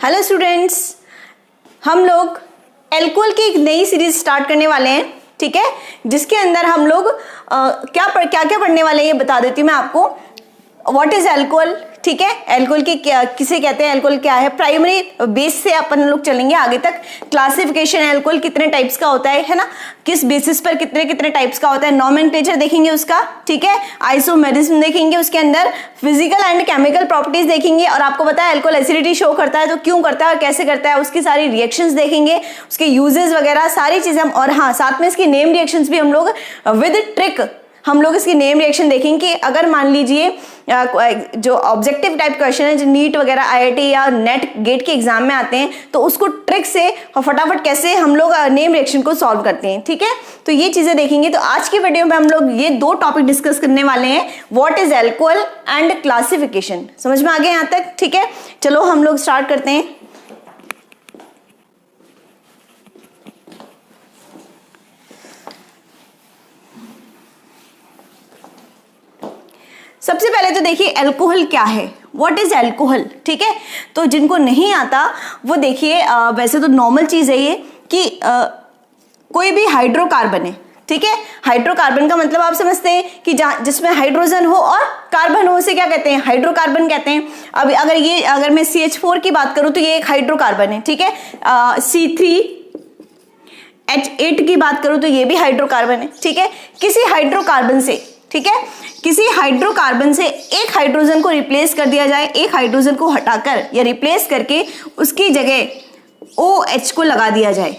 Hello students, हम लोग alcohol की एक नई सीरीज स्टार्ट करने वाले हैं, ठीक है, जिसके अंदर हम लोग क्या पढ़ने वाले हैं ये बता देती हूँ मैं आपको। व्हाट इज अल्कोहल, ठीक है, अल्कोहल की किसे कहते हैं, अल्कोहल क्या है, प्राइमरी बेस से अपन लोग चलेंगे आगे तक। क्लासिफिकेशन, अल्कोहल कितने टाइप्स का होता है ना, किस बेसिस पर कितने कितने टाइप्स का होता है, नॉमेनक्लेचर देखेंगे उसका, ठीक है, आइसोमेरिज्म देखेंगे, उसके अंदर फिजिकल एंड केमिकल प्रॉपर्टीज देखेंगे, और आपको पता है अल्कोहल एसिडिटी शो करता है तो क्यों करता है और कैसे करता है, उसकी सारी रिएक्शंस देखेंगे, उसके यूजेस वगैरह सारी चीजें हम, और हाँ साथ में इसकी नेम रिएक्शंस भी हम लोग विद ट्रिक हम लोग इसकी नेम रिएक्शन देखेंगे कि अगर मान लीजिए जो ऑब्जेक्टिव टाइप क्वेश्चन है जो नीट वगैरह आईआईटी या नेट गेट के एग्जाम में आते हैं तो उसको ट्रिक से और फटाफट कैसे हम लोग नेम रिएक्शन को सॉल्व करते हैं, ठीक है। तो ये चीजें देखेंगे। तो आज की वीडियो में हम लोग ये दो टॉपिक डिस्कस करने वाले हैं, what is alcohol and classification. समझ में आ गया यहाँ तक, ठीक है। चलो हम लोग स्टार्ट करते हैं। सबसे पहले तो देखिए अल्कोहल क्या है, व्हाट इज अल्कोहल, ठीक है। तो जिनको नहीं आता वो देखिए, वैसे तो नॉर्मल चीज है ये कि कोई भी हाइड्रोकार्बन है, ठीक है। हाइड्रोकार्बन का मतलब आप समझते हैं कि जिसमें हाइड्रोजन हो और कार्बन हो, उसे क्या कहते हैं, हाइड्रोकार्बन कहते हैं। अब अगर मैं CH4 की बात करूं तो ये एक हाइड्रोकार्बन है, ठीक है। C3H8 की बात करूं तो ये भी हाइड्रोकार्बन है, ठीक है। किसी हाइड्रोकार्बन से, ठीक है, किसी हाइड्रोकार्बन से एक हाइड्रोजन को रिप्लेस कर दिया जाए, एक हाइड्रोजन को हटाकर या रिप्लेस करके उसकी जगह OH को लगा दिया जाए।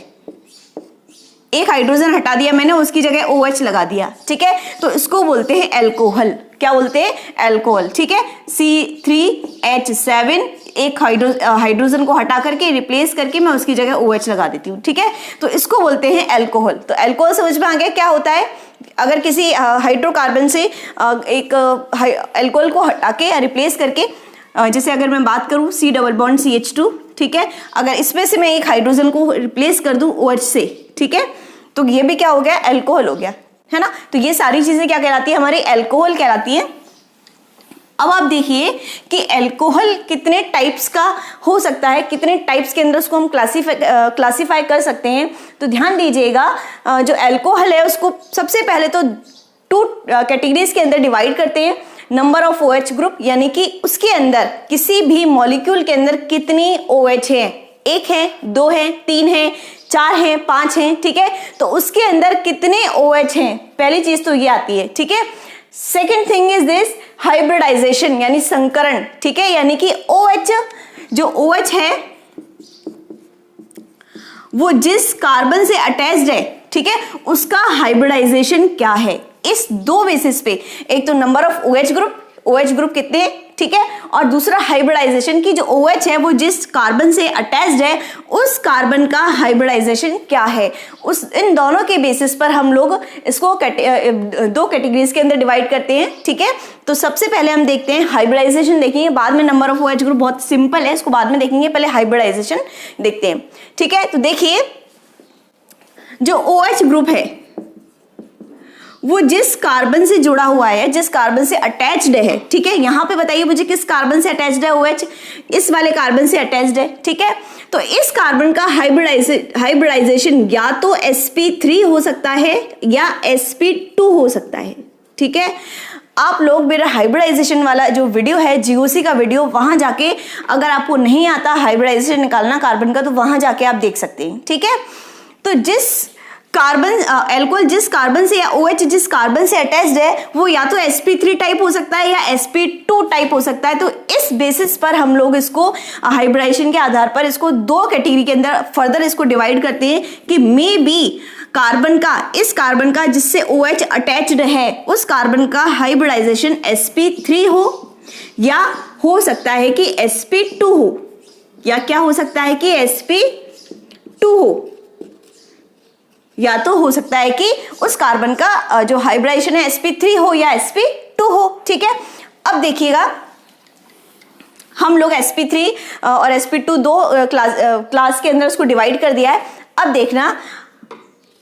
एक हाइड्रोजन हटा दिया मैंने, उसकी जगह OH लगा दिया, ठीक है, तो इसको बोलते हैं अल्कोहल। क्या बोलते हैं, अल्कोहल, ठीक है। C3H7 एक हाइड्रोजन को हटा करके रिप्लेस करके मैं उसकी जगह OH लगा देती हूँ, ठीक है, तो इसको बोलते हैं अल्कोहल। तो अल्कोहल समझ में आ गया क्या होता है। अगर किसी हाइड्रोकार्बन से एक अल्कोहल को हटा के या रिप्लेस करके, जैसे अगर मैं बात करूं C डबल बॉन्ड CH2, ठीक है, अगर इसमें से मैं एक हाइड्रोजन को रिप्लेस कर दूं OH से, ठीक है, तो ये भी क्या हो गया, अल्कोहल हो गया, है ना। तो ये सारी चीजें क्या कहलाती है, हमारी अल्कोहल कहलाती है। अब आप देखिए कि अल्कोहल कितने टाइप्स का हो सकता है, कितने टाइप्स के अंदर उसको हम क्लासीफाई कर सकते हैं। तो ध्यान दीजिएगा, जो अल्कोहल है उसको सबसे पहले तो 2 कैटेगरीज के अंदर डिवाइड करते हैं। नंबर ऑफ OH ग्रुप, यानी कि उसके अंदर किसी भी मॉलिक्यूल के अंदर कितनी OH है, 1 है, 2 है, 3 है, 4 है, 5 है, ठीक है, तो उसके अंदर कितने OH हैं, पहली चीज तो ये आती है, ठीक है। Second thing is this hybridization, यानी संकरण, ठीक है, यानी कि OH जो OH है वो जिस कार्बन से अटैच्ड है, ठीक है, उसका हाइब्रिडाइजेशन क्या है। इस 2 बेसिस पे, एक तो नंबर ऑफ OH ग्रुप कितने, ठीक है, और दूसरा हाइब्रिडाइजेशन की जो OH है वो जिस कार्बन से अटैच्ड है उस कार्बन का हाइब्रिडाइजेशन क्या है। इन दोनों के बेसिस पर हम लोग इसको 2 कैटेगरीज के अंदर डिवाइड करते हैं, ठीक है। तो सबसे पहले हम देखते हैं हाइब्रिडाइजेशन, देखेंगे बाद में नंबर ऑफ OH ग्रुप, बहुत सिंपल है, इसको बाद में देखेंगे, पहले हाइब्रिडाइजेशन देखते हैं, ठीक है। तो देखिए जो OH ग्रुप है वो जिस कार्बन से जुड़ा हुआ है, जिस कार्बन से अटैच्ड है, ठीक है, यहां पे बताइए मुझे किस कार्बन से अटैच्ड है OH, इस वाले कार्बन से अटैच्ड है, ठीक है। तो इस कार्बन का हाइब्रिडाइजेशन या तो sp3 हो सकता है या sp2 हो सकता है, ठीक है। आप लोग मेरा हाइब्रिडाइजेशन वाला जो वीडियो है GOC का वीडियो, वहां जाके अगर आपको नहीं आता हाइब्रिडाइजेशन निकालना कार्बन का तो वहां जाके आप देख सकते हैं, ठीक है। तो जिस कार्बन अल्कोहल जिस कार्बन से या OH जिस कार्बन से अटैच्ड है वो या तो sp3 टाइप हो सकता है या sp2 टाइप हो सकता है। तो इस बेसिस पर हम लोग इसको हाइब्रिडाइजेशन के आधार पर इसको 2 कैटेगरी के अंदर फर्दर इसको डिवाइड करते हैं कि मे बी इस कार्बन का जिससे OH अटैच्ड है उस कार्बन का हाइब्रिडाइजेशन sp3 हो, या हो सकता है कि sp2 हो, या क्या हो सकता है कि sp2 हो, या तो हो सकता है कि उस कार्बन का जो हाइब्रिडाइजेशन है sp3 हो या sp2 हो, ठीक है। अब देखिएगा हम लोग sp3 और sp2 2 क्लास के अंदर उसको डिवाइड कर दिया है। अब देखना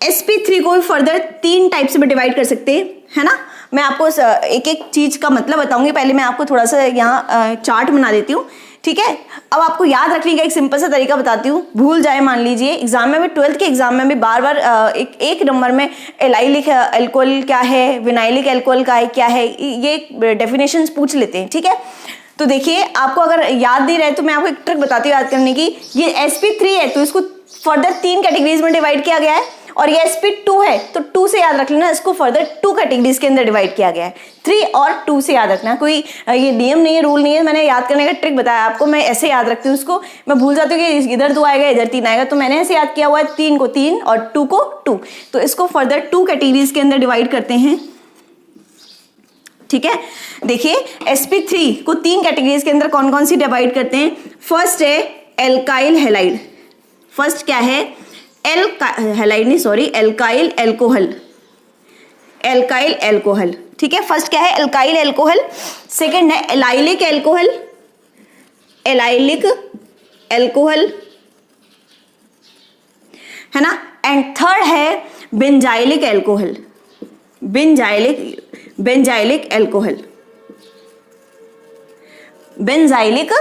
sp3 को भी फर्दर 3 टाइप्स में डिवाइड कर सकते हैं, है ना। मैं आपको एक एक चीज का मतलब बताऊंगी, पहले मैं आपको थोड़ा सा यहाँ चार्ट बना देती हूँ, ठीक है। अब आपको याद रखने का एक सिंपल सा तरीका बताती हूँ, भूल जाए मान लीजिए एग्जाम में भी, 12th के एग्जाम में भी बार बार एक नंबर में एलाइलिक एल्कोहल क्या है, विनाइलिक एल्कोहल का है क्या है, ये डेफिनेशंस पूछ लेते हैं, ठीक है। तो देखिए आपको अगर याद नहीं रहे तो मैं आपको एक ट्रिक बताती हूँ याद करने की। ये sp3 है तो इसको फर्दर 3 कैटेगरीज में डिवाइड किया गया है, और ये sp2 है तो 2 से याद रख लेना, इसको फर्दर 2 कैटेगरीज के अंदर डिवाइड किया गया है। 3 और 2 से याद रखना, कोई ये नियम नहीं है, रूल नहीं है, मैंने याद करने का ट्रिक बताया आपको, मैं ऐसे याद रखती हूँ उसको। मैं भूल जाती हूँ कि इधर 2 आएगा इधर 3 आएगा, तो मैंने ऐसे याद किया हुआ है, 3 को 3 और 2 को 2, तो इसको फर्दर 2 कैटेगरीज के अंदर डिवाइड करते हैं, ठीक है। देखिए sp3 को 3 कैटेगरीज के अंदर कौन कौन सी डिवाइड करते हैं। फर्स्ट है एल्काइल हैलाइड, फर्स्ट क्या है, हैलाइड नहीं sorry, alkyl alcohol, alkyl alcohol, ठीक है। फर्स्ट क्या है, एल्काइल एल्कोहल। सेकंड है एलाइलिक एल्कोहल, एलाइलिक एल्कोहल, है ना। एंड थर्ड है benzylic alcohol, benzylic alcohol, benzylic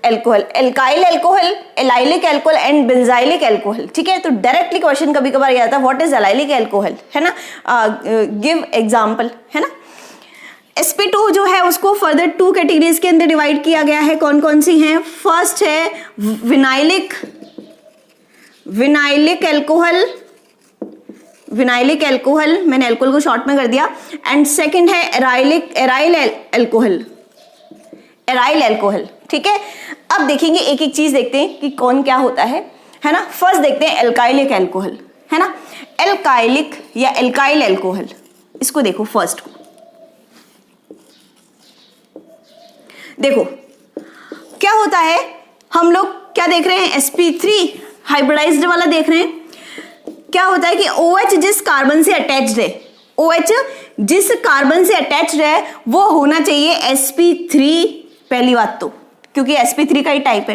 alcohol, alkyl alcohol, allylic alcohol and benzylic alcohol, ठीक है। तो डायरेक्टली क्वेश्चन कभी कभार ये आता है व्हाट इज एलाइलिक एल्कोहल, है ना, गिव एग्जांपल, है ना। sp2 जो है उसको फर्दर 2 कैटेगरीज के अंदर डिवाइड किया गया है, कौन कौन सी हैं। फर्स्ट है विनाइलिक एल्कोहल, विनाइलिक एल्कोहल, मैंने एल्कोहल को शॉर्ट में कर दिया। एंड सेकंड है एराइल एल्कोहल, एराइल एल्कोहल, ठीक है। अब देखेंगे एक एक चीज देखते हैं कि कौन क्या होता है ना। फर्स्ट देखते हैं एल्काइलिक एल्कोहल, है ना, एल्काइलिक या एल्काइल एल्कोहल, इसको देखो फर्स्ट को, देखो क्या होता है, हम लोग क्या देख रहे हैं, sp3 हाइब्रिडाइज्ड वाला देख रहे हैं। क्या होता है कि OH जिस कार्बन से अटैच्ड है, OH जिस कार्बन से अटैच्ड है वो होना चाहिए sp3, पहली बात तो, क्योंकि sp3 का ही टाइप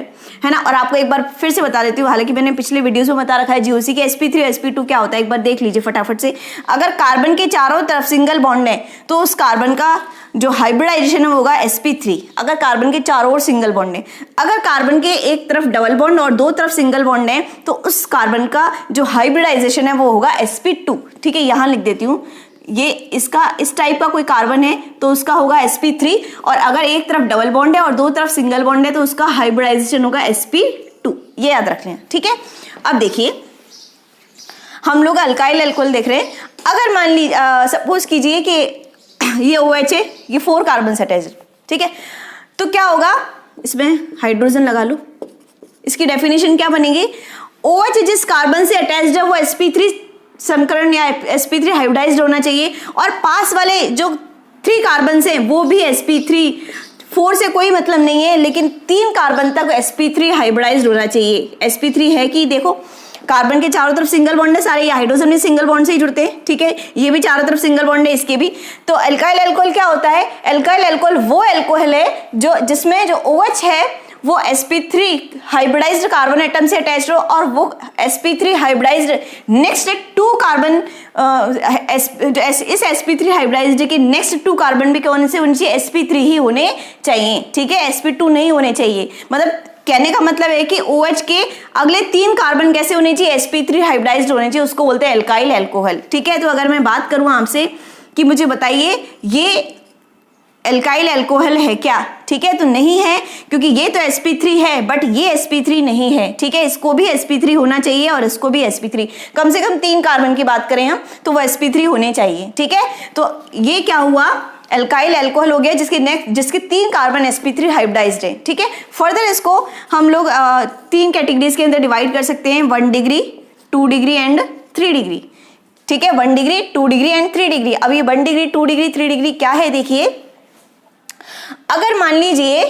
है ना। और आपको एक बार फिर से बता देती हूँ, हालांकि मैंने पिछले वीडियोस में बता रखा है GOC के sp3 और sp2 क्या होता है, एक बार देख लीजिए फटाफट से। अगर कार्बन के चारों तरफ सिंगल बॉन्ड है तो उस कार्बन का जो हाइब्रिडाइजेशन है वो होगा sp3, अगर कार्बन के चारों ओर सिंगल बॉन्ड है। अगर कार्बन के एक तरफ डबल बॉन्ड और 2 तरफ सिंगल बॉन्ड है तो उस कार्बन का जो हाइब्रिडाइजेशन है वो होगा sp2, ठीक है। यहां लिख देती हूँ, ये इसका इस टाइप का कोई कार्बन है तो उसका होगा sp3, और अगर एक तरफ डबल बॉन्ड है और 2 तरफ सिंगल बॉन्ड है तो उसका हाइब्रिडाइजेशन होगा sp2, ये याद रख लें, ठीक है। अब देखिए हम लोग अल्काइल एल्कोहल देख रहे हैं। अगर मान लीजिए सपोज कीजिए कि ये OH है, ये 4 कार्बन से अटैच्ड, ठीक है, तो क्या होगा, इसमें हाइड्रोजन लगा लो, इसकी डेफिनेशन क्या बनेगी, OH जिस कार्बन से अटैच्ड है वो sp3 समकरण या sp3 हाइब्रिडाइज्ड होना चाहिए, और पास वाले जो 3 कार्बन से वो भी sp3, 4 से कोई मतलब नहीं है, लेकिन 3 कार्बन तक sp3 हाइब्रिडाइज्ड होना चाहिए। sp3 है कि देखो कार्बन के चारों तरफ सिंगल बॉन्ड है सारे, ये हाइड्रोजन भी सिंगल बॉन्ड से ही जुड़ते हैं, ठीक है, ये भी चारों तरफ सिंगल बॉन्ड है, इसके भी। तो एल्काइल एल्कोहल क्या होता है, एल्काइल एल्कोहल वो एल्कोहल है जो जिसमें जो OH है वो sp3 हाइब्रिडाइज्ड कार्बन एटम से अटैच्ड हो, और वो sp3 हाइब्रिडाइज्ड नेक्स्ट 2 कार्बन, इस sp3 हाइब्रिडाइज्ड के नेक्स्ट 2 कार्बन भी कौन से होने चाहिए, sp3 ही होने चाहिए, ठीक है, sp2 नहीं होने चाहिए। मतलब कहने का मतलब है कि OH के अगले 3 कार्बन कैसे होने चाहिए, sp3 हाइब्रिडाइज्ड होने चाहिए, उसको बोलते हैं एल्काइल एल्कोहल, ठीक है। तो अगर मैं बात करूं आपसे कि मुझे बताइए ये एल्काइल एल्कोहल है क्या, ठीक है, तो नहीं है, क्योंकि ये तो sp3 है बट ये sp3 नहीं है, ठीक है। इसको भी sp3 होना चाहिए और इसको भी sp3, कम से कम 3 कार्बन की बात करें हम तो वो sp3 होने चाहिए, ठीक है। तो ये क्या हुआ, एल्काइल एल्कोहल हो गया जिसके 3 कार्बन sp3 हाइब्रिडाइज्ड है, ठीक है। फर्दर इसको हम लोग 3 कैटेगरीज के अंदर डिवाइड कर सकते हैं, 1 डिग्री, 2 डिग्री एंड 3 डिग्री, ठीक है, 1 डिग्री, 2 डिग्री एंड 3 डिग्री। अब ये 1 डिग्री, 2 डिग्री, 3 डिग्री क्या है, देखिए अगर मान लीजिए,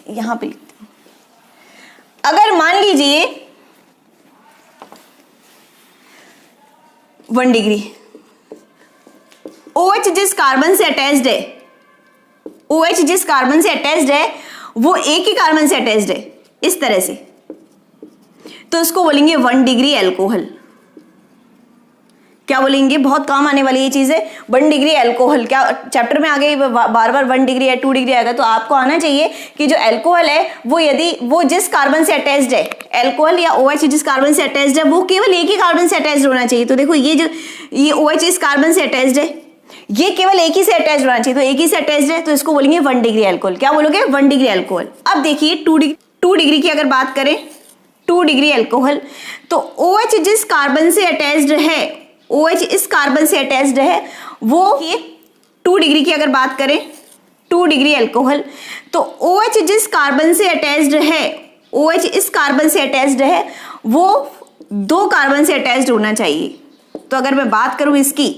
यहां पे लिखते हैं, अगर मान लीजिए 1 डिग्री, OH जिस कार्बन से अटैच्ड है, OH जिस कार्बन से अटैच्ड है वो एक ही कार्बन से अटैच्ड है इस तरह से, तो इसको बोलेंगे 1 डिग्री एल्कोहल, क्या बोलेंगे, बहुत काम आने वाली ये चीज है। 1 डिग्री अल्कोहल, क्या चैप्टर में आगे बार बार 1 डिग्री या 2 डिग्री आएगा, तो आपको आना चाहिए कि जो अल्कोहल है वो यदि वो जिस कार्बन से अटैच्ड है, अल्कोहल या OH जिस कार्बन से अटैच्ड है वो केवल एक ही कार्बन से अटैच्ड होना चाहिए। तो देखो ये OH इस कार्बन से अटैच्ड है, ये केवल एक ही से अटैच्ड होना चाहिए, तो एक ही से अटैच्ड है तो इसको बोलेंगे 1 डिग्री अल्कोहल। क्या बोलोगे, 1 डिग्री अल्कोहल। अब देखिए 2 डिग्री की अगर बात करें, 2 डिग्री अल्कोहल, तो OH जिस कार्बन से अटैच्ड है, OH इस कार्बन से अटैच्ड है वो, ये 2 डिग्री की अगर बात करें, 2 डिग्री अल्कोहल, तो OH जिस कार्बन से अटैच्ड है, OH इस कार्बन से अटैच्ड है वो 2 कार्बन से अटैच्ड होना चाहिए। तो अगर मैं बात करूं इसकी,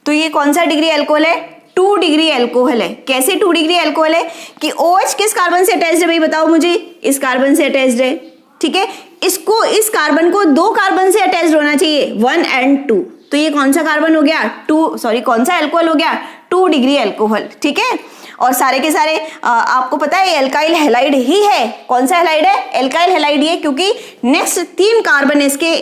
तो ये कौन सा डिग्री अल्कोहल है, 2 डिग्री अल्कोहल है। कैसे 2 डिग्री अल्कोहल है कि OH किस कार्बन से अटैच्ड है भाई बताओ मुझे, इस कार्बन से अटैच्ड है, ठीक है। इसको, इस कार्बन को 2 कार्बन से अटैच्ड होना चाहिए, 1 और 2। तो ये कौन सा कार्बन हो गया, कौन सा अल्कोहल हो गया, 2 डिग्री अल्कोहल, ठीक है। और सारे के सारे आपको पता है एल्काइल हैलाइड ही है। कौन सा हैलाइड है, एल्काइल हैलाइड ही है, क्योंकि नेक्स्ट 3 कार्बन इसके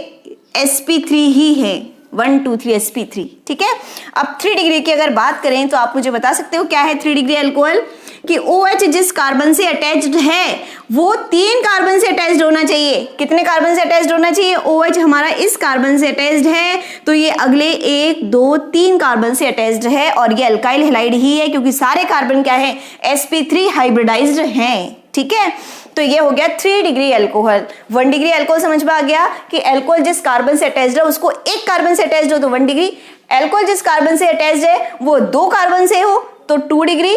sp3 ही है, 1 2 3 sp3, ठीक है। अब 3 डिग्री की अगर बात करें तो आप मुझे बता सकते हो क्या है 3 डिग्री अल्कोहल, कि OH जिस कार्बन से अटैच्ड है वो 3 कार्बन से अटैच्ड होना चाहिए। कितने कार्बन से अटैच्ड होना चाहिए, OH हमारा इस कार्बन से अटैच्ड है तो ये अगले 1 2 3 कार्बन से अटैच्ड है, और ये अल्काइल हैलाइड ही है क्योंकि सारे कार्बन क्या है, sp3 हाइब्रिडाइज्ड हैं, ठीक है। तो ये हो गया 3 डिग्री अल्कोहल। 1 डिग्री अल्कोहल समझ में आ गया कि अल्कोहल जिस कार्बन से अटैच्ड है उसको एक कार्बन से अटैच्ड हो तो 1 डिग्री, अल्कोहल जिस कार्बन से अटैच्ड है वो 2 कार्बन से हो तो 2 डिग्री,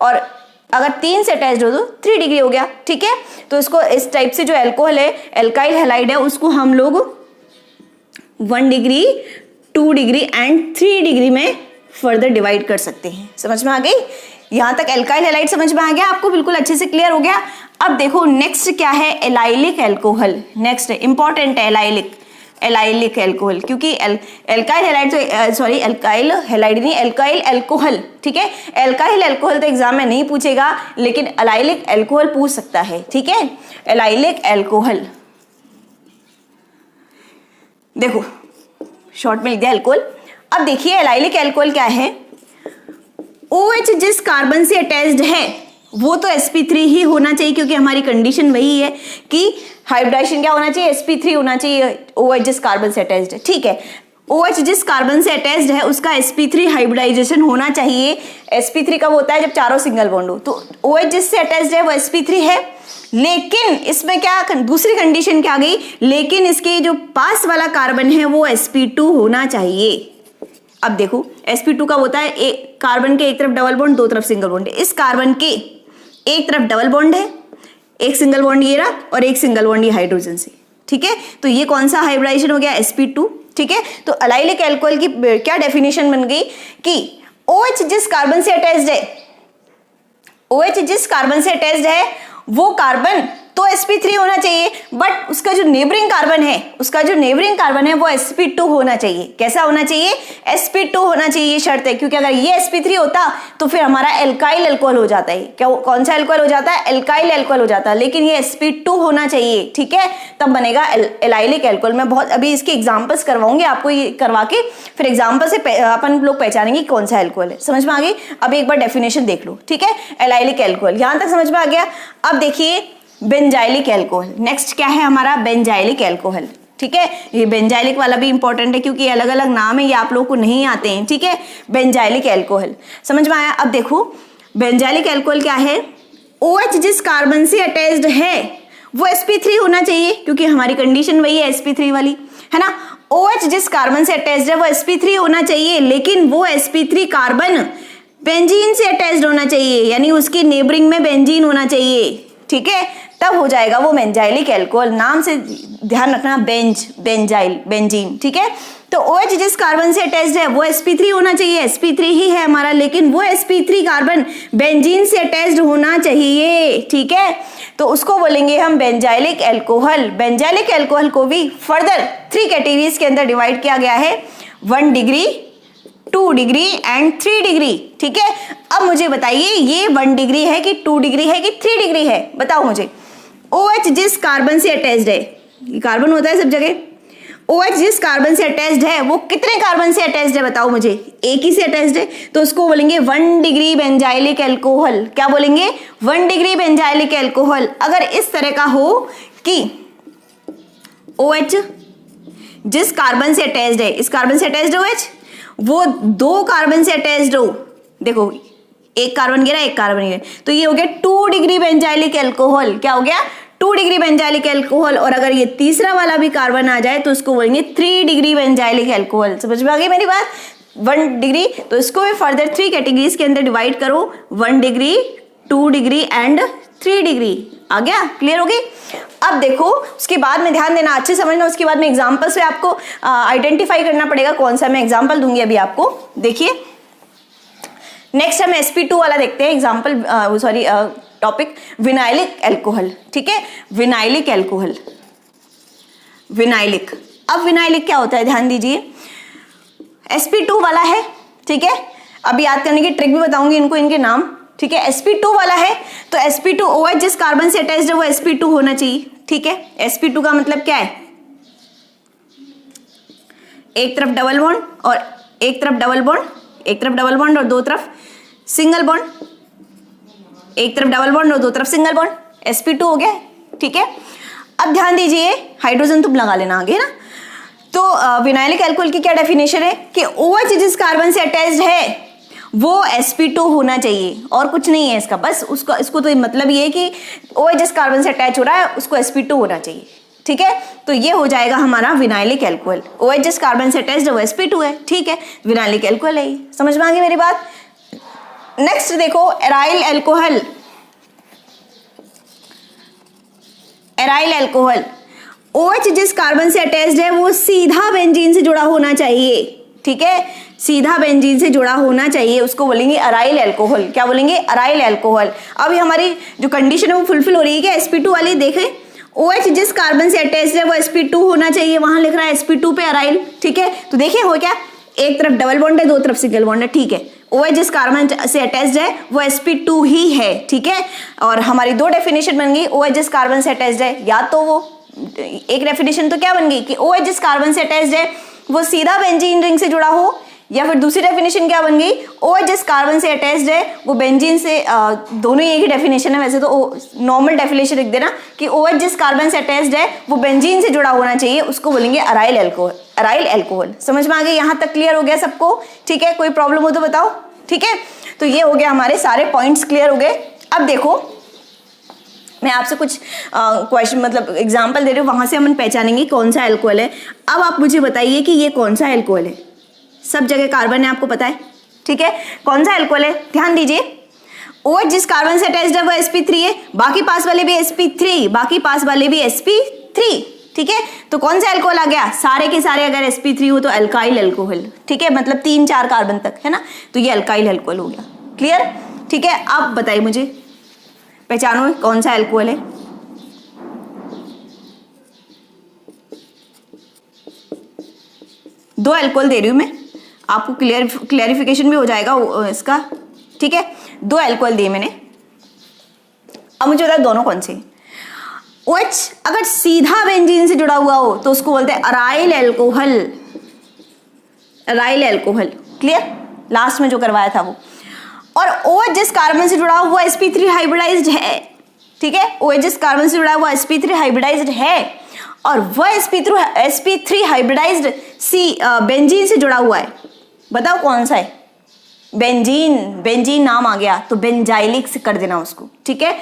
और अगर 3 से अटैच्ड हो तो 3 डिग्री हो गया, ठीक है। तो इसको इस टाइप से जो अल्कोहल है, एल्काइल हैलाइड है, उसको हम लोग 1 डिग्री, 2 डिग्री एंड 3 डिग्री में फर्दर डिवाइड कर सकते हैं। समझ में आ गई, यहां तक एल्काइल हैलाइड समझ में आ गया आपको, बिल्कुल अच्छे से क्लियर हो गया। अब देखो नेक्स्ट क्या है, एलाइलिक अल्कोहल। नेक्स्ट इंपॉर्टेंट है एलाइलिक अल्कोहल, क्योंकि एल्काइल हैलाइड तो सॉरी एल्काइल हैलाइड नहीं, एल्काइल अल्कोहल, ठीक है। एल्काइल अल्कोहल तो एग्जाम में नहीं पूछेगा, लेकिन एलाइलिक अल्कोहल पूछ सकता है, ठीक है। एलाइलिक अल्कोहल, देखो शॉर्ट में लिख दिया अल्कोहल। अब देखिए एलाइलिक अल्कोहल क्या है, OH जिस कार्बन से अटैच्ड है वो तो sp3 ही होना चाहिए, क्योंकि हमारी कंडीशन वही है कि हाइब्रिडाइजेशन क्या होना चाहिए, sp3 होना चाहिए, OH जिस कार्बन से अटैच्ड है, ठीक है। OH जिस कार्बन से अटैच्ड है उसका sp3 हाइब्रिडाइजेशन होना चाहिए। sp3 कब होता है, जब चारों सिंगल बॉन्ड हो। तो OH जिससे अटैच्ड है वो sp3 है, लेकिन इसमें क्या दूसरी कंडीशन क्या आ गई, लेकिन इसके जो पास वाला कार्बन है वो sp2 होना चाहिए। अब देखो sp2 कब होता है, एक कार्बन के एक तरफ डबल बॉन्ड, 2 तरफ सिंगल बॉन्ड है। इस कार्बन के एक तरफ डबल बॉन्ड है, एक सिंगल बॉन्ड ये रहा, और एक सिंगल बॉन्ड ये हाइड्रोजन से, ठीक है। तो ये कौन सा हाइब्रिडाइजेशन हो गया, sp2, ठीक है। तो एलाइलिक अल्कोहल की क्या डेफिनेशन बन गई कि OH जिस कार्बन से अटैच्ड है, OH जिस कार्बन से अटैच्ड है वो कार्बन तो sp3 होना चाहिए, बट उसका जो नेबरिंग कार्बन है वो sp2 होना चाहिए। कैसा होना चाहिए, sp2 होना चाहिए, ये शर्त है, क्योंकि अगर ये sp3 होता तो फिर हमारा एल्काइल अल्कोहल हो जाता है। क्या कौन सा अल्कोहल हो जाता है, एल्काइल अल्कोहल हो जाता है, लेकिन ये sp2 होना चाहिए, ठीक है, तब बनेगा एलाइलिक अल्कोहल। मैं बहुत अभी इसके एग्जाम्पल्स करवाऊंगी आपको, ये करवा के फिर एग्जाम्पल से अपन लोग पहचानेंगे कौन सा अल्कोहल है। समझ में आ गई, अभी एक बार डेफिनेशन देख लो, ठीक है। एलाइलिक अल्कोहल यहां तक समझ में आ गया। अब देखिए बेंजाइलिक अल्कोहल, नेक्स्ट क्या है हमारा, बेंजाइलिक अल्कोहल, ठीक है। ये बेंजाइलिक वाला भी इंपॉर्टेंट है क्योंकि अलग अलग नाम है, ये आप लोगों को नहीं आते हैं, ठीक है। बेंजाइलिक अल्कोहल समझ में आया। अब देखो बेंजाइलिक अल्कोहल क्या है, OH जिस कार्बन से अटैच्ड है वो sp3 होना चाहिए, क्योंकि हमारी कंडीशन वही है sp3 वाली, है ना। OH जिस कार्बन से अटैच्ड है वो sp3 होना चाहिए, लेकिन वो sp3 कार्बन बेंजीन से अटैच्ड होना चाहिए, यानी उसकी नेबरिंग में बेंजीन होना चाहिए, ठीक है, तब हो जाएगा वो बेंजाइलिक अल्कोहल। नाम से ध्यान रखना, बेंजीन, ठीक है। तो OH जिस कार्बन से अटैच्ड है वो sp3 होना चाहिए, sp3 ही है हमारा, लेकिन वो sp3 कार्बन बेंजीन से अटैच्ड होना चाहिए, ठीक है। तो उसको बोलेंगे हम बेंजाइलिक अल्कोहल। बेंजाइलिक अल्कोहल को भी फर्दर 3 कैटेगरीज के अंदर डिवाइड किया गया है, 1 डिग्री, 2 डिग्री एंड 3 डिग्री, ठीक है। अब मुझे बताइए ये 1 डिग्री है कि 2 डिग्री है कि 3 डिग्री है, बताओ मुझे। OH जिस कार्बन से अटैच्ड है, ये कार्बन होता है सब जगह, OH जिस कार्बन से अटैच्ड है वो कितने कार्बन से अटैच्ड है बताओ मुझे, एक ही से अटैच्ड है, तो उसको बोलेंगे 1 डिग्री बेंजाइलिक अल्कोहल। क्या बोलेंगे? 1 डिग्री बेंजाइलिक अल्कोहल। अगर इस तरह का हो कि OH जिस कार्बन से अटैच्ड है, इस कार्बन से अटैच्ड OH वो 2 कार्बन से अटैच्ड हो, देखो एक कार्बन गिरा एक कार्बन गिरा, तो ये हो गया 2 डिग्री बेंजाइलिक अल्कोहल। क्या हो गया? 2 डिग्री बेंजाइलिक अल्कोहल। और अगर ये तीसरा वाला भी कार्बन आ जाए तो उसको बोलेंगे 3 डिग्री बेंजाइलिक अल्कोहल। समझ में आ गई मेरी बात? 1 डिग्री, तो इसको भी फर्दर 3 कैटेगरीज के अंदर डिवाइड करो, 1 डिग्री, 2 डिग्री एंड 3 डिग्री। आ गया? क्लियर हो गई? अब देखो उसके बाद में ध्यान देना, अच्छे समझना, उसके बाद में एग्जाम्पल से आपको आइडेंटिफाई करना पड़ेगा कौन सा। मैं एग्जाम्पल दूंगी अभी आपको, देखिए। नेक्स्ट हम sp2 वाला देखते हैं example, sorry topic vinylic alcohol. ठीक है, विनाइलिक अल्कोहल, विनाइलिक। अब विनाइलिक क्या होता है ध्यान दीजिए, sp2 वाला है। ठीक है, अभी याद करने की ट्रिक भी बताऊंगी इनको, इनके नाम। ठीक है, sp2 वाला है तो sp2 OH जिस कार्बन से अटैच्ड है वो sp2 होना चाहिए। ठीक है, sp2 का मतलब क्या है? एक तरफ डबल बॉन्ड और एक तरफ डबल बॉन्ड, एक तरफ डबल बॉन्ड और दो तरफ सिंगल बॉन्ड, एक तरफ डबल बॉन्ड और दो तरफ सिंगल बॉन्ड, sp2 हो गया। ठीक है, अब ध्यान दीजिए, हाइड्रोजन तुम लगा लेना आगे ना। तो विनाइलिक अल्कोहल की क्या डेफिनेशन है कि OH जिस कार्बन से अटैच्ड है वो sp2 होना चाहिए, और कुछ नहीं है इसका, बस उसको इसको तो मतलब ये है कि OH जिस कार्बन से अटैच हो रहा है उसको sp2 होना चाहिए। ठीक है, तो ये हो जाएगा हमारा विनाइलिक अल्कोहल। OH जिस कार्बन से अटैच्ड है वो sp2 है। ठीक है, विनाइलिक अल्कोहल है। समझ में आ गई मेरी बात? नेक्स्ट देखो aryl alcohol. Aryl alcohol, OH जिस कार्बन से अटैच्ड है वो सीधा बेंजीन से जुड़ा होना चाहिए। ठीक है, सीधा बेंजीन से जुड़ा होना चाहिए, उसको बोलेंगे अराइल अल्कोहल। क्या बोलेंगे? Aryl alcohol. अब हमारी जो कंडीशन है वो फुलफिल हो रही है क्या? sp2 वाली देखें, OH जिस कार्बन से अटैच्ड है वो sp2 होना चाहिए, वहां लिख रहा है sp2 पे अराइल। ठीक है, तो देखिए हो क्या, एक तरफ डबल बॉन्ड है, दो तरफ सिंगल बॉन्ड है। ठीक है, OH जिस कार्बन से अटैच्ड है वो sp2 ही है। ठीक है, और हमारी दो डेफिनेशन बन गई, OH जिस कार्बन से अटैच्ड है, या तो वो एक डेफिनेशन तो क्या बन गई कि OH जिस कार्बन से अटैच्ड है वो सीधा बेंजीन रिंग से जुड़ा हो, या फिर दूसरी डेफिनेशन क्या बन गई, OH जिस कार्बन से अटैच्ड है वो बेंजीन से, दोनों एक ही डेफिनेशन है वैसे तो, नॉर्मल डेफिनेशन लिख देना कि OH जिस कार्बन से अटैच्ड है वो बेंजीन से जुड़ा होना चाहिए, उसको बोलेंगे अराइल अल्कोहल। Aryl alcohol. समझ में आ गई? यहां तक क्लियर हो गया सबको? ठीक है, कोई प्रॉब्लम हो तो बताओ। ठीक है, तो ये हो गया, हमारे सारे पॉइंट्स क्लियर हो गए। अब देखो मैं आपसे कुछ क्वेश्चन मतलब एग्जाम्पल दे रही हूँ, वहां से हम पहचानेंगे कौन सा अल्कोहल है। अब आप मुझे बताइए कि ये कौन सा अल्कोहल है। सब जगह कार्बन है, आपको पता है। ठीक है, कौन सा अल्कोहल है? ध्यान दीजिए, OH जिस कार्बन से अटैच्ड है वो sp3 है, बाकी पास वाले भी sp3, बाकी पास वाले भी sp3। ठीक है, तो कौन सा अल्कोहल आ गया? सारे के सारे अगर sp3 हो तो अल्काइल अल्कोहल। ठीक है, मतलब 3-4 कार्बन तक है ना, तो ये अल्काइल अल्कोहल हो गया। क्लियर? ठीक है, अब बताइए मुझे, पहचानो कौन सा अल्कोहल है। दो अल्कोहल दे रही हूं मैं आपको, क्लियरिफिकेशन भी हो जाएगा इसका। ठीक है, दो अल्कोहल दिए मैंने, अब मुझे बताओ दोनों कौन से। OH अगर सीधा बेंजीन से जुड़ा हुआ हो तो उसको बोलते हैं aryl alcohol. Aryl alcohol. Clear? Last में जो करवाया था वो। और OH जिस कार्बन से जुड़ा हुआ sp3 हाइब्रिडाइज्ड है। ठीक है, OH जिस कार्बन से जुड़ा हुआ sp3 हाइब्रिडाइज्ड है और वह sp3 हाइब्रिडाइज्ड बेंजीन से जुड़ा हुआ है, बताओ कौन सा है? बेंजीन। बेंजीन नाम आ गया तो बेंजाइलिक से कर देना उसको। ठीक है,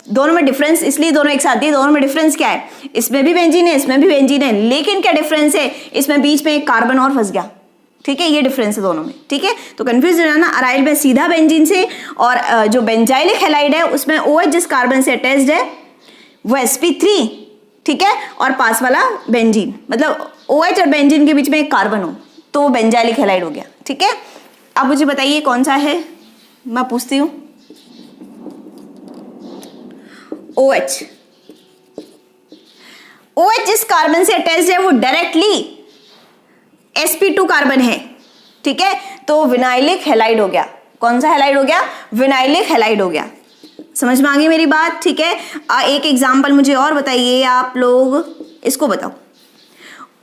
दोनों में डिफरेंस इसलिए दोनों एक साथ दिए, दोनों में डिफरेंस क्या है? इसमें भी बेंजीन है, इसमें भी बेंजीन है, लेकिन क्या डिफरेंस है? इसमें बीच में एक कार्बन और फंस गया। ठीक है, ये डिफरेंस है दोनों में। ठीक है, तो कंफ्यूज हो जाना, अराइल में सीधा बेंजीन से, और जो बेंजाइलिक हैलाइड है उसमें OH जिस कार्बन से अटैच्ड है वो sp3। ठीक है, और पास वाला बेंजीन, मतलब OH और बेंजीन के बीच में एक कार्बन हो तो वो बेंजाइलिक हैलाइड हो गया। ठीक है, अब मुझे बताइए कौन सा है, मैं पूछती हूं। OH। OH जिस कार्बन से अटैच्ड है वो डायरेक्टली sp2 कार्बन है। ठीक है, तो विनाइलिक हैलाइड हो गया। कौन सा हैलाइड हो गया? विनाइलिक हैलाइड हो गया। समझ में आ गई मेरी बात? ठीक है, एक एग्जांपल मुझे और बताइए आप लोग, इसको बताओ।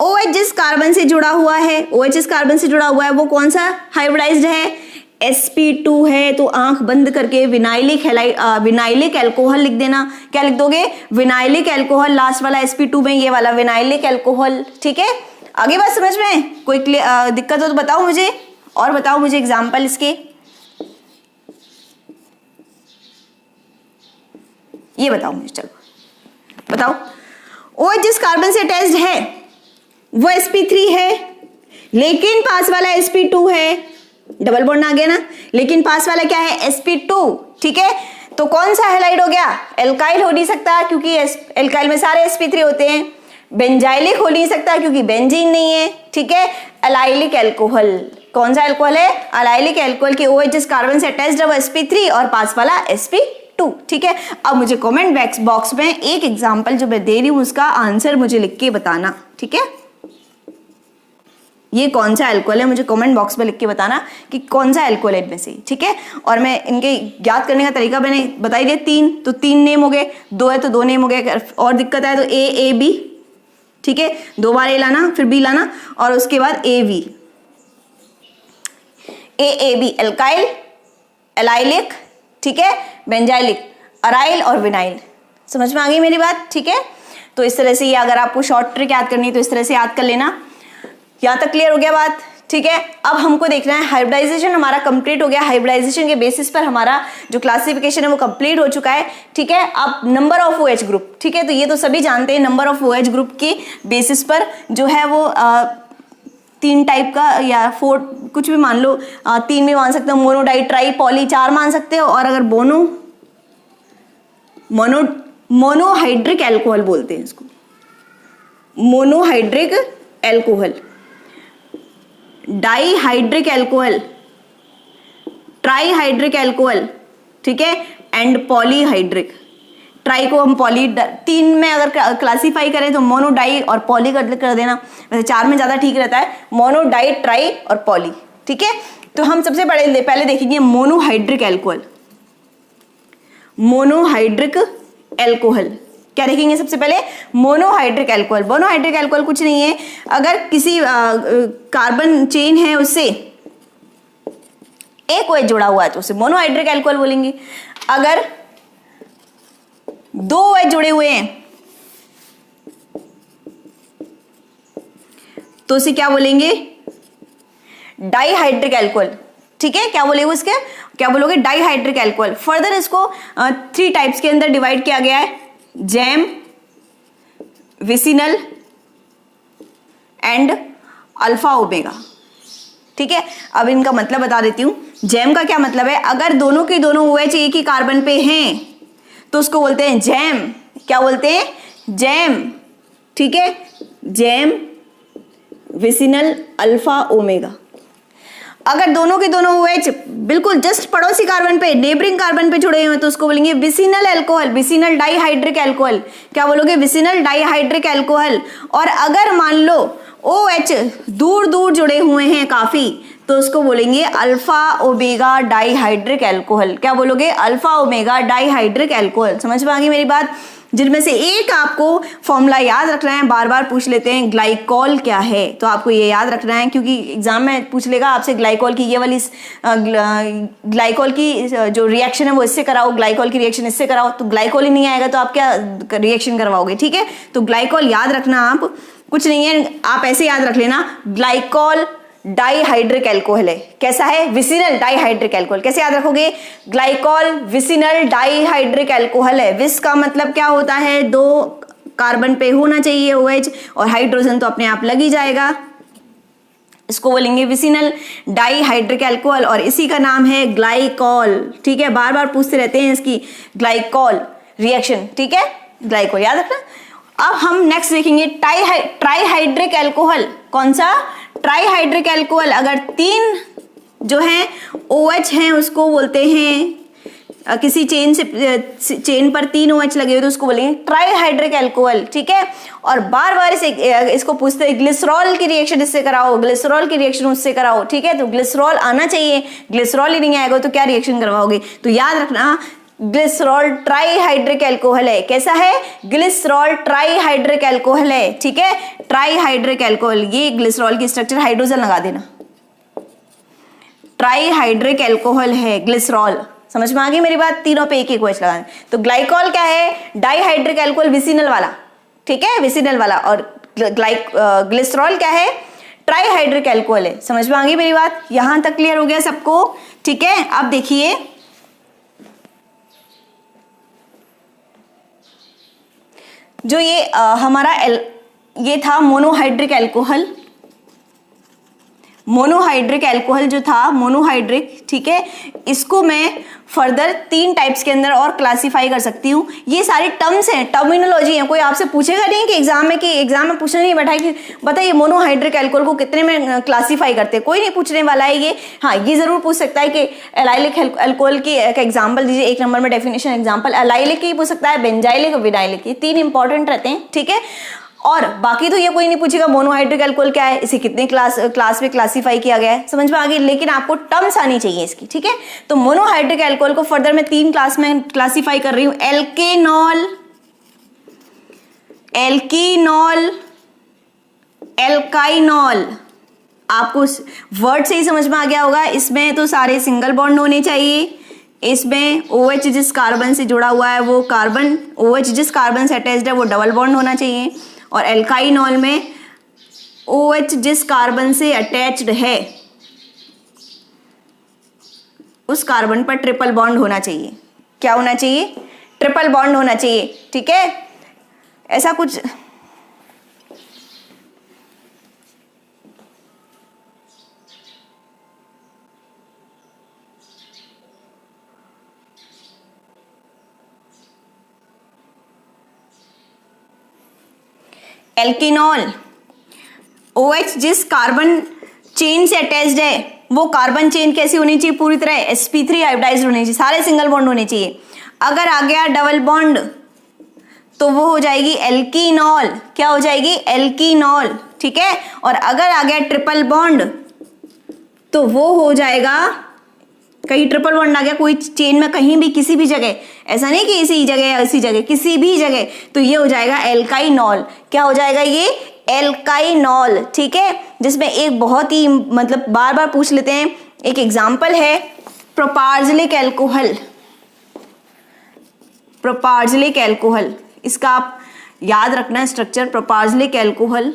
OH जिस कार्बन से जुड़ा हुआ है, OH जिस कार्बन से जुड़ा हुआ है वो कौन सा हाइब्रिडाइज्ड है? sp2 है। तो आंख बंद करके विनाइलिक अल्कोहल लिख देना। क्या लिख दोगे? विनाइलिक अल्कोहल, लास्ट वाला sp2 में ये वाला विनाइलिक अल्कोहल। ठीक है, आगे बात समझ में? कोई दिक्कत हो तो बताओ मुझे, और बताओ मुझे एग्जाम्पल इसके। ये बताओ मुझे, चलो बताओ। OH जिस कार्बन से अटैच्ड है वो sp3 है, लेकिन पास वाला sp2 है। डबल बॉन्ड आ गया ना, लेकिन पास वाला क्या है? sp2। ठीक है, तो कौन सा हैलाइड हो गया? एल्काइल हो नहीं सकता क्योंकि एल्काइल में सारे sp3 होते हैं। बेंजाइलिक हो नहीं सकता क्योंकि बेंजीन नहीं है। ठीक है, अलाइलिक अल्कोहल, कौन सा अल्कोहल है? अलाइलिक अल्कोहल की OH जिस कार्बन से अटैच्ड है वो sp3 और पास वाला sp2। ठीक है, अब मुझे कमेंट बॉक्स में एक एग्जांपल जो मैं दे रही हूं उसका आंसर मुझे लिख के बताना। ठीक है, ये कौन सा अल्कोहल है मुझे कमेंट बॉक्स में लिख के बताना कि कौन सा अल्कोहल है इनमें से। ठीक है, और मैं इनके याद करने का तरीका मैंने बताई दिया। 3 तो 3 नेम हो गए, 2 है तो 2 नेम हो गए, और दिक्कत है तो AAB। ठीक है, 2 बार A लाना, फिर B लाना, और उसके बाद AV। AAB एल्काइल, एलाइलिक, ठीक है, बेंजाइलिक, अराइल और विनाइल। समझ में आ गई मेरी बात? ठीक है, तो इस तरह से ये अगर आपको शॉर्ट ट्रिक याद करनी है तो इस तरह से याद कर लेना। यहां तक क्लियर हो गया बात? ठीक है, अब हमको देखना है हाइब्रिडाइजेशन हमारा कंप्लीट हो गया। हाइब्रिडाइजेशन के बेसिस पर हमारा जो क्लासिफिकेशन है वो कंप्लीट हो चुका है। ठीक है, अब नंबर ऑफ OH ग्रुप। ठीक है, तो ये तो सभी जानते हैं, नंबर ऑफ OH ग्रुप के बेसिस पर जो है वो 3 टाइप का या 4 कुछ भी मान लो, 3 भी मान सकते हो, मोनो डाई ट्राई पॉली 4 मान सकते हो, और अगर मोनोहाइड्रिक अल्कोहल बोलते हैं इसको, monohydric alcohol, dihydric alcohol, trihydric alcohol, ठीक है, एंड पॉलीहाइड्रिक। ट्राई को हम पॉली 3 में अगर क्लासिफाई करें तो मोनो डाई और पॉली कर देना, वैसे 4 में ज्यादा ठीक रहता है, मोनो डाई ट्राई और पॉली। ठीक है, तो हम सबसे पहले देखेंगे मोनोहाइड्रिक अल्कोहल। मोनोहाइड्रिक अल्कोहल क्या देखेंगे सबसे पहले? Monohydric alcohol. मोनोहाइड्रिक अल्कोहल कुछ नहीं है, अगर किसी कार्बन चेन है उससे एक OH जुड़ा हुआ है तो उसे मोनोहाइड्रिक अल्कोहल बोलेंगे। अगर 2 OH जुड़े हुए हैं तो उसे क्या बोलेंगे? Dihydric alcohol. ठीक है, क्या बोलेंगे उसके? क्या बोलोगे? Dihydric alcohol. फर्दर इसको 3 टाइप्स के अंदर डिवाइड किया गया है, jam, vicinal and alpha omega. ठीक है, अब इनका मतलब बता देती हूं। जैम का क्या मतलब है? अगर दोनों के दोनों OH एक ही कार्बन पे हैं तो उसको बोलते हैं जैम। क्या बोलते हैं? जैम। ठीक है, जैम, विसिनल, अल्फा ओमेगा। अगर दोनों के दोनों OH बिल्कुल जस्ट पड़ोसी कार्बन पे, नेबरिंग कार्बन पे जुड़े हुए हैं तो उसको बोलेंगे vicinal alcohol, vicinal dihydric alcohol. क्या बोलोगे? Vicinal dihydric alcohol. और अगर मान लो OH दूर दूर जुड़े हुए हैं काफी तो उसको बोलेंगे अल्फा ओमेगा डाईहाइड्रिक अल्कोहल। क्या बोलोगे? Alpha omega dihydric alcohol. समझ में आ गई मेरी बात? जिनमें से एक आपको फॉर्मूला याद रखना है, बार बार पूछ लेते हैं ग्लाइकॉल क्या है, तो आपको ये याद रखना है क्योंकि एग्जाम में पूछ लेगा आपसे ग्लाइकॉल की ये वाली ग्लाइकॉल की जो रिएक्शन है वो इससे कराओ, ग्लाइकॉल की रिएक्शन इससे कराओ, तो ग्लाइकॉल ही नहीं आएगा तो आप क्या रिएक्शन करवाओगे? ठीक है, तो ग्लाइकॉल याद रखना, आप कुछ नहीं है, आप ऐसे याद रख लेना, ग्लाइकॉल डाईहाइड्रिक अल्कोहल है। कैसा है? Vicinal dihydric alcohol. कैसे याद रखोगे? ग्लाइकॉल विसिनल डाईहाइड्रिक अल्कोहल है। विस का मतलब क्या होता है? 2 कार्बन पे होना चाहिए OH, और हाइड्रोजन तो अपने आप लग ही जाएगा, इसको बोलेंगे विसिनल डाईहाइड्रिक अल्कोहल, और इसी का नाम है ग्लाइकॉल। ठीक है, बार बार पूछते रहते हैं इसकी ग्लाइकॉल रिएक्शन। ठीक है, ग्लाइकॉल याद रखना। अब हम नेक्स्ट देखेंगे ट्राईहाइड्रिक अल्कोहल। कौन सा? Trihydric alcohol. अगर 3 जो हैं OH हैं उसको बोलते हैं, किसी चेन पर 3 OH लगे हुए तो उसको बोलेंगे ट्राईहाइड्रिक अल्कोहल। ठीक है, और बार बार इसको पूछते हैं ग्लिसरॉल की रिएक्शन इससे कराओ, ग्लिसरॉल की रिएक्शन उससे कराओ। ठीक है, तो ग्लिसरॉल आना चाहिए, ग्लिसरॉल ही नहीं आएगा तो क्या रिएक्शन करवाओगे? तो याद रखना ग्लिसरॉल ट्राईहाइड्रिक एल्कोहल है। कैसा है? ग्लिसरॉल ट्राईहाइड्रिक एल्कोहल है, ठीक है, ट्राईहाइड्रिक एल्कोहल। ये ग्लिसरॉल की स्ट्रक्चर हाइड्रोजन लगा देना, ट्राईहाइड्रिक एल्कोहल है ग्लिसरॉल। समझ में आ गई मेरी बात? तीनों पे एक एक OH लगाना। तो ग्लाइकॉल क्या है? डाईहाइड्रिक एल्कोहल विसिनल वाला, ठीक है, विसिनल वाला। और ग्लिसरॉल क्या है? ट्राईहाइड्रिक एल्कोहल है। समझ में आ गई मेरी बात? यहां तक क्लियर हो गया सबको? ठीक है। अब देखिए जो ये हमारा ये था मोनोहाइड्रिक एल्कोहल। मोनोहाइड्रिक एल्कोहल जो था, मोनोहाइड्रिक, ठीक है, इसको मैं फर्दर 3 टाइप्स के अंदर और क्लासिफाई कर सकती हूँ। ये सारी टर्म्स हैं, टर्मिनोलॉजी है। कोई आपसे पूछेगा नहीं कि एग्जाम में पूछने नहीं बैठा कि बताइए मोनोहाइड्रिक एल्कोहल को कितने में क्लासिफाई करते हैं, कोई नहीं पूछने वाला है ये। हाँ, ये जरूर पूछ सकता है कि एलाइलिक एल्कोहल की एक एग्जाम्पल दीजिए, 1 नंबर में डेफिनेशन एग्जाम्पल एलाइलिक ही पूछ सकता है, बेंजाइलिक और विनाइलिक, ये 3 इंपॉर्टेंट रहते हैं, ठीक है। और बाकी तो ये कोई नहीं पूछेगा मोनोहाइड्रिक अल्कोहल क्या है, इसे कितने क्लास में क्लासिफाई किया गया है, समझ में आ गई। लेकिन आपको टर्म्स आनी चाहिए इसकी, ठीक है। तो मोनोहाइड्रिक अल्कोहल को फर्दर मैं 3 क्लास में क्लासिफाई कर रही हूं। एल्केनॉल, एल्कीनॉल, एल्काइनॉल। आपको वर्ड से ही समझ में आ गया होगा। इसमें तो सारे सिंगल बॉन्ड होने चाहिए। इसमें OH जिस कार्बन से जुड़ा हुआ है वो कार्बन, OH जिस कार्बन से अटैच्ड है वो डबल बॉन्ड होना चाहिए। और एल्काइनॉल में OH जिस कार्बन से अटैच्ड है उस कार्बन पर ट्रिपल बॉन्ड होना चाहिए। क्या होना चाहिए? ट्रिपल बॉन्ड होना चाहिए, ठीक है। ऐसा कुछ एल्कीनॉल, OH जिस कार्बन चेन से अटैच्ड है वो कार्बन चेन कैसी होनी चाहिए? पूरी तरह sp3 हाइब्रिडाइज्ड होनी चाहिए, सारे सिंगल बॉन्ड होने चाहिए। अगर आ गया डबल बॉन्ड तो वो हो जाएगी एल्कीनॉल। क्या हो जाएगी? एल्कीनॉल, ठीक है। और अगर आ गया ट्रिपल बॉन्ड तो वो हो जाएगा, कहीं ट्रिपल बॉन्ड आ गया कोई चेन में कहीं भी किसी भी जगह, ऐसा नहीं कि इसी जगह या इसी जगह, किसी भी जगह, तो ये हो जाएगा एल्काइनॉल। क्या हो जाएगा? ये एल्काइनॉल, ठीक है। जिसमें एक बहुत ही मतलब बार बार पूछ लेते हैं, एक एग्जांपल है प्रोपार्जिलिक एल्कोहल। प्रोपार्जिलिक एल्कोहल, इसका आप याद रखना स्ट्रक्चर। प्रोपार्जिलिक एल्कोहल,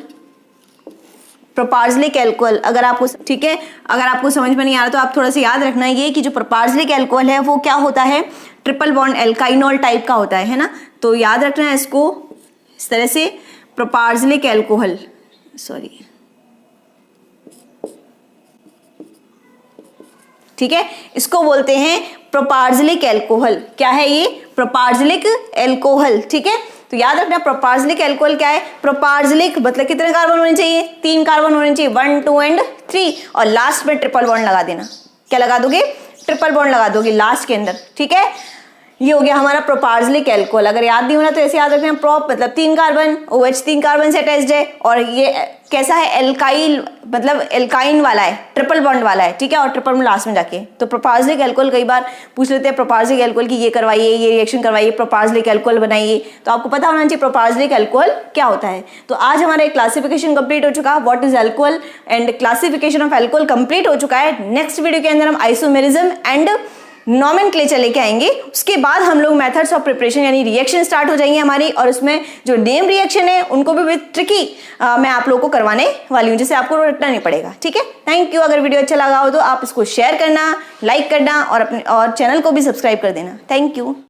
प्रोपार्जिलिक एल्कोहल अगर आपको, ठीक है, अगर आपको समझ में नहीं आ रहा तो आप थोड़ा सा याद रखना ये कि जो प्रोपार्जिलिक एल्कोहल है वो क्या होता है? ट्रिपल बॉन्ड एल्काइनॉल टाइप का होता है ना। तो याद रखना है इसको इस तरह से, प्रोपार्जिलिक एल्कोहल, सॉरी, ठीक है, इसको बोलते हैं प्रोपार्जिलिक एल्कोहल। क्या है ये? प्रोपार्जिलिक एल्कोहल, ठीक है। तो याद रखना प्रोपार्जिलिक एल्कोहल क्या है? प्रोपार्जिलिक मतलब कितने कार्बन होने चाहिए? 3 कार्बन होने चाहिए, 1, 2 एंड 3। और लास्ट में ट्रिपल बॉन्ड लगा देना। क्या लगा दोगे? ट्रिपल बॉन्ड लगा दोगे लास्ट के अंदर, ठीक है। ये हो गया हमारा प्रोपार्जिलिक एल्कोहल। अगर याद नहीं होना तो ऐसे याद रखना, प्रोप मतलब 3 कार्बन, OH 3 कार्बन से अटैच्ड है, और ये कैसा है? एल्काइल मतलब एल्काइन वाला है, ट्रिपल बॉन्ड वाला है, ठीक है। और ट्रिपल बॉन्ड लास्ट में जाके, तो प्रोपार्जिलिक एल्कोहल कई बार पूछ लेते हैं, प्रोपार्जिलिक एल्कोहल की ये करवाइए, ये रिएक्शन करवाइए, प्रोपार्जिलिक एल्कोहल बनाइए। तो आपको पता होना चाहिए प्रोपार्जिलिक एल्कोहल क्या होता है। तो आज हमारा क्लासिफिकेशन कंप्लीट हो चुका है, what is alcohol and classification of alcohol complete हो चुका है। नेक्स्ट वीडियो के अंदर हम आइसोमेरिज्म एंड नॉमेनक्लेचर लेके आएंगे। उसके बाद हम लोग मेथड्स ऑफ प्रिपरेशन यानी रिएक्शन स्टार्ट हो जाएंगे हमारी, और उसमें जो नेम रिएक्शन है उनको भी विद ट्रिकी मैं आप लोगों को करवाने वाली हूँ, जिससे आपको रटना नहीं पड़ेगा, ठीक है। Thank you. अगर वीडियो अच्छा लगा हो तो आप इसको शेयर करना, लाइक करना और अपने और चैनल को भी सब्सक्राइब कर देना। Thank you.